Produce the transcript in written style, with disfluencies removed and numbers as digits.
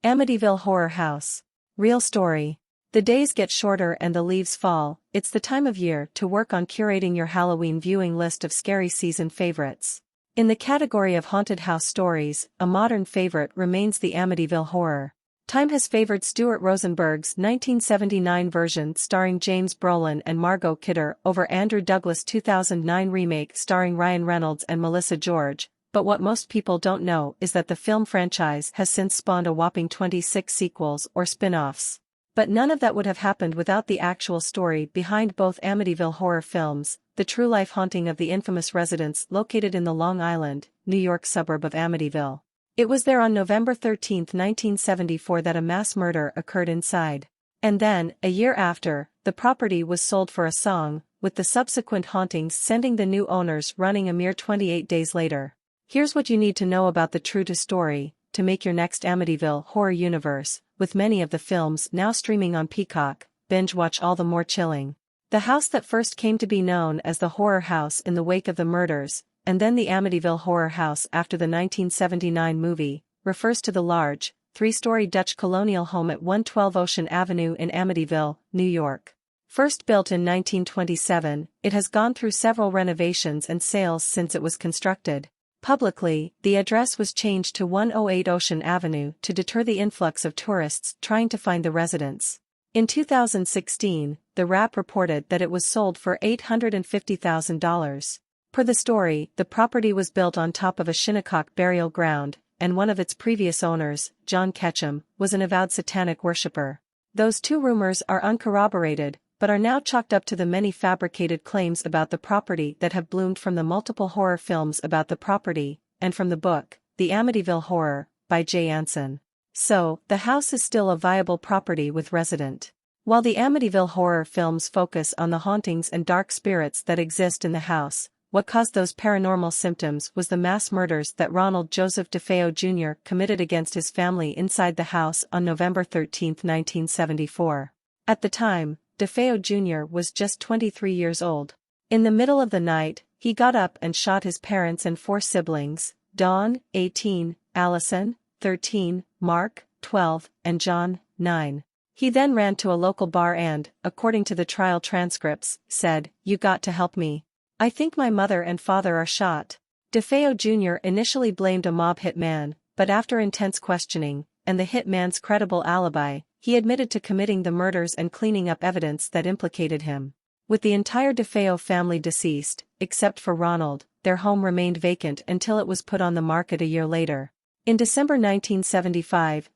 Amityville Horror House. Real story. The days get shorter and the leaves fall. It's the time of year to work on curating your Halloween viewing list of scary season favorites. In the category of haunted house stories, a modern favorite remains the Amityville Horror. Time has favored Stuart Rosenberg's 1979 version starring James Brolin and Margot Kidder over Andrew Douglas' 2009 remake starring Ryan Reynolds and Melissa George, but what most people don't know is that the film franchise has since spawned a whopping 26 sequels or spin-offs. But none of that would have happened without the actual story behind both Amityville Horror films, the true-life haunting of the infamous residence located in the Long Island, New York suburb of Amityville. It was there on November 13, 1974 that a mass murder occurred inside. And then, a year after, the property was sold for a song, with the subsequent hauntings sending the new owners running a mere 28 days later. Here's what you need to know about the true-to-story, to make your next Amityville horror universe, with many of the films now streaming on Peacock, binge-watch all the more chilling. The house that first came to be known as the Horror House in the wake of the murders, and then the Amityville Horror House after the 1979 movie, refers to the large, three-story Dutch colonial home at 112 Ocean Avenue in Amityville, New York. First built in 1927, it has gone through several renovations and sales since it was constructed. Publicly, the address was changed to 108 Ocean Avenue to deter the influx of tourists trying to find the residence. In 2016, the Wrap reported that it was sold for $850,000. Per the story, the property was built on top of a Shinnecock burial ground, and one of its previous owners, John Ketchum, was an avowed satanic worshipper. Those two rumors are uncorroborated, but are now chalked up to the many fabricated claims about the property that have bloomed from the multiple horror films about the property, and from the book, The Amityville Horror, by Jay Anson. So, the house is still a viable property with resident. While the Amityville Horror films focus on the hauntings and dark spirits that exist in the house, what caused those paranormal symptoms was the mass murders that Ronald Joseph DeFeo Jr. committed against his family inside the house on November 13, 1974. At the time, DeFeo Jr. was just 23 years old. In the middle of the night, he got up and shot his parents and four siblings, Dawn, 18, Allison, 13, Mark, 12, and John, 9. He then ran to a local bar and, according to the trial transcripts, said, "You got to help me. I think my mother and father are shot." DeFeo Jr. initially blamed a mob hitman, but after intense questioning, and the hitman's credible alibi, he admitted to committing the murders and cleaning up evidence that implicated him. With the entire DeFeo family deceased, except for Ronald, their home remained vacant until it was put on the market a year later. In December 1975,